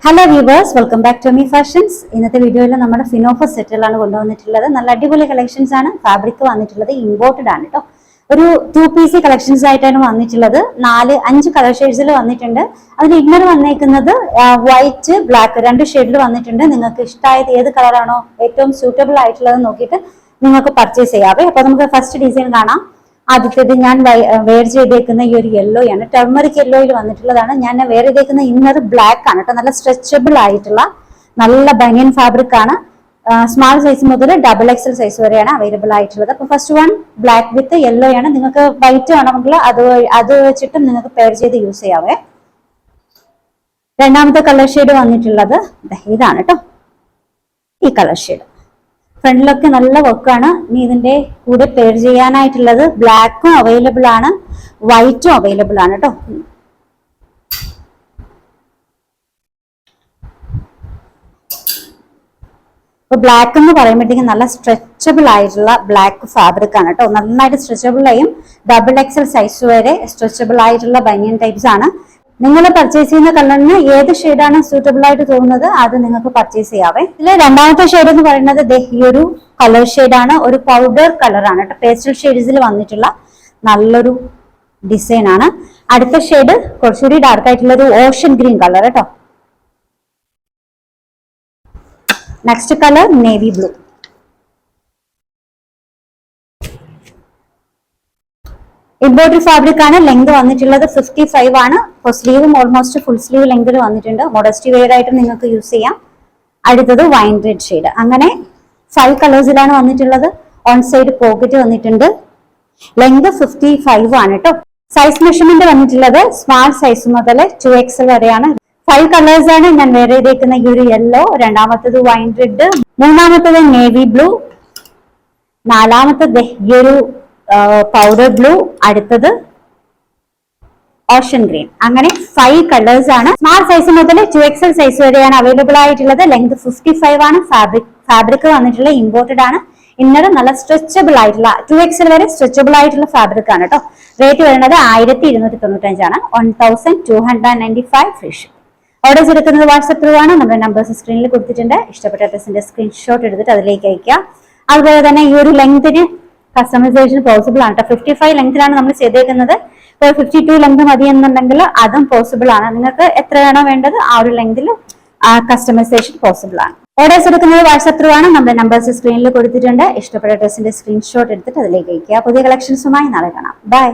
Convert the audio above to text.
Hello viewers, welcome back to Me Fashions. ഇന്നത്തെ വീഡിയോയിൽ നമ്മുടെ ഫിനോഫ സെറ്റിലാണ് കൊണ്ടുവന്നിട്ടുള്ളത്. നല്ല അടിപൊളി കളക്ഷൻസ് ആണ്. ഫാബ്രിക് വന്നിട്ടുള്ളത് ഇമ്പോർട്ടഡ് ആണ് കേട്ടോ. ഒരു 2 പീസ് കളക്ഷൻസ് ആയിട്ടാണ് വന്നിട്ടുള്ളത്. 4-5 കളർ ഷെയ്ഡ്സിൽ വന്നിട്ടുണ്ട്. അതിൽ ഇന്നർ വന്നേക്കുന്നത് വൈറ്റ്, ബ്ലാക്ക് 2 ഷെയ്ഡിൽ വന്നിട്ടുണ്ട്. നിങ്ങൾക്ക് ഇഷ്ടമായത് ഏത് കളറാണോ ഏറ്റവും സൂട്ടബിൾ ആയിട്ടുള്ളത് നോക്കിയിട്ട് നിങ്ങൾക്ക് പർച്ചേസ് ചെയ്യാവേ. അപ്പൊ നമുക്ക് ഫസ്റ്റ് ഡിസൈൻ കാണാം. ആദ്യത്തേത് ഞാൻ വെയർ ചെയ്തേക്കുന്ന ഈ ഒരു യെല്ലോ ആണ്, ടെർമറിക് യെല്ലോയിൽ വന്നിട്ടുള്ളതാണ്. ഞാൻ വെയർ ചെയ്തേക്കുന്ന ഇന്നർ ബ്ലാക്ക് ആണ് കേട്ടോ. നല്ല സ്ട്രെച്ചബിൾ ആയിട്ടുള്ള നല്ല ബനിയൻ ഫാബ്രിക് ആണ്. സ്മാൾ സൈസ് മുതൽ XXL സൈസ് വരെയാണ് അവൈലബിൾ ആയിട്ടുള്ളത്. അപ്പൊ first one black with yellow ആണ്. നിങ്ങൾക്ക് വൈറ്റ് വേണമെങ്കിൽ അത് വെച്ചിട്ടും നിങ്ങൾക്ക് പെയർ ചെയ്ത് യൂസ് ചെയ്യാവേ. രണ്ടാമത്തെ കളർ ഷെയ്ഡ് വന്നിട്ടുള്ളത് ഇതാണ് കേട്ടോ. ഈ കളർ ഷെയ്ഡ് ഫ്രണ്ടിലൊക്കെ നല്ല വർക്കാണ്. ഇനി ഇതിന്റെ കൂടെ പെയർ ചെയ്യാനായിട്ടുള്ളത് ബ്ലാക്കും അവൈലബിൾ ആണ്, വൈറ്റും അവൈലബിൾ ആണ് കേട്ടോ. ഇപ്പൊ ബ്ലാക്ക് എന്ന് പറയുമ്പോഴത്തേക്കും നല്ല സ്ട്രെച്ചബിൾ ആയിട്ടുള്ള ബ്ലാക്ക് ഫാബ്രിക് ആണ് കേട്ടോ. നന്നായിട്ട് സ്ട്രെച്ചബിൾ ആയും XXL സൈസ് വരെ സ്ട്രെച്ചബിൾ ആയിട്ടുള്ള ബനിയൻ ടൈപ്സ് ആണ്. നിങ്ങൾ പർച്ചേസ് ചെയ്യുന്ന കളറിന് ഏത് ഷെയ്ഡാണ് സൂട്ടബിൾ ആയിട്ട് തോന്നുന്നത് അത് നിങ്ങൾക്ക് പർച്ചേസ് ചെയ്യാവേ. ഇതിൽ രണ്ടാമത്തെ ഷെയ്ഡ് എന്ന് പറയുന്നത് ഈ ഒരു കളർ ഷെയ്ഡാണ്. ഒരു പൗഡർ കളറാണ് കേട്ടോ. പേസ്റ്റൽ ഷെയ്ഡ്സിൽ വന്നിട്ടുള്ള നല്ലൊരു ഡിസൈൻ ആണ്. അടുത്ത ഷെയ്ഡ് കുറച്ചുകൂടി ഡാർക്ക് ആയിട്ടുള്ള ഒരു ഓഷൻ ഗ്രീൻ കളർ കേട്ടോ. Next colour navy blue. Imported fabric ആണ്. ലെങ്ത് വന്നിട്ടുള്ളത് 55 ആണ്. സ്ലീവും ഓൾമോസ്റ്റ് ഫുൾ സ്ലീവ് ലെങ്തിൽ വന്നിട്ടുണ്ട്. മോഡസ്റ്റി വെയർ ആയിട്ട് നിങ്ങൾക്ക് യൂസ് ചെയ്യാം. അടുത്തത് വൈൻ റെഡ് ഷെയ്ഡ്. അങ്ങനെ 5 കളേഴ്സിലാണ് വന്നിട്ടുള്ളത്. ഓൺ സൈഡ് പോക്കറ്റ് വന്നിട്ടുണ്ട്. ലെങ്ത് 55 ആണ് കേട്ടോ. സൈസ് മെഷർമെന്റ് വന്നിട്ടുള്ളത് സ്മാൾ സൈസ് മുതൽ 2XL വരെയാണ്. 5 കളേഴ്സ് ആണ് ഞാൻ വെയർ ചെയ്തേക്കുന്ന ഈ ഒരു യെല്ലോ, രണ്ടാമത്തത് വൈൻ റെഡ്, മൂന്നാമത്തത് നേവി ബ്ലൂ, നാലാമത്തത് ഈ ഒരു പൗഡർ ബ്ലൂ, അടുത്തത് ഓഷൻ ഗ്രീൻ. അങ്ങനെ 5 കളേഴ്സ് ആണ്. സ്മാൾ സൈസ് മുതൽ 2XL സൈസ് വരെയാണ് അവൈലബിൾ ആയിട്ടുള്ളത്. ലെങ്ത് 55 ആണ്. ഫാബ്രിക് വന്നിട്ടുള്ള ഇമ്പോർട്ടഡ് ആണ്. ഇന്നർ നല്ല സ്ട്രെച്ചബിൾ ആയിട്ടുള്ള 2XL വരെ സ്ട്രെച്ചബിൾ ആയിട്ടുള്ള ഫാബ്രിക് ആണ് കേട്ടോ. റേറ്റ് വരുന്നത് 1295 ആണ്. 1295 ഫ്രീ ഷിപ്പ്. ഓർഡേഴ്സ് എടുക്കുന്നത് വാട്സ്ആപ്പ് ത്രൂ ആണ്. നമ്മുടെ നമ്പേഴ്സ് സ്ക്രീനിൽ കൊടുത്തിട്ടുണ്ട്. ഇഷ്ടപ്പെട്ട ഡ്രസ്സിന്റെ സ്ക്രീൻഷോട്ട് എടുത്തിട്ട് അതിലേക്ക് അയക്കുക. അതുപോലെ തന്നെ ഈ ഒരു ലെങ്തിന് കസ്റ്റമൈസേഷൻ പോസിബിൾ ആണ് കേട്ടോ. 55 ലെങ്തിലാണ് നമ്മൾ ചെയ്തേക്കുന്നത്. ഇപ്പോൾ 52 ലെങ്ത് മതി എന്നുണ്ടെങ്കിൽ അതും പോസിബിൾ ആണ്. നിങ്ങൾക്ക് എത്രയാണോ വേണ്ടത് ആ ഒരു ലെങ്തിൽ കസ്റ്റമൈസേഷൻ പോസിബിൾ ആണ്. ഓർഡേഴ്സ് എടുക്കുന്നത് വാട്സ്ആപ്പ് ത്രൂ ആണ്. നമ്മുടെ നമ്പേഴ്സ് സ്ക്രീനിൽ കൊടുത്തിട്ടുണ്ട്. ഇഷ്ടപ്പെട്ട ഡ്രസ്സിന്റെ സ്ക്രീൻഷോട്ട് എടുത്തിട്ട് അതിലേക്ക് അയക്കുക. പുതിയ കളക്ഷൻസുമായി നാളെ കാണാം. ബൈ.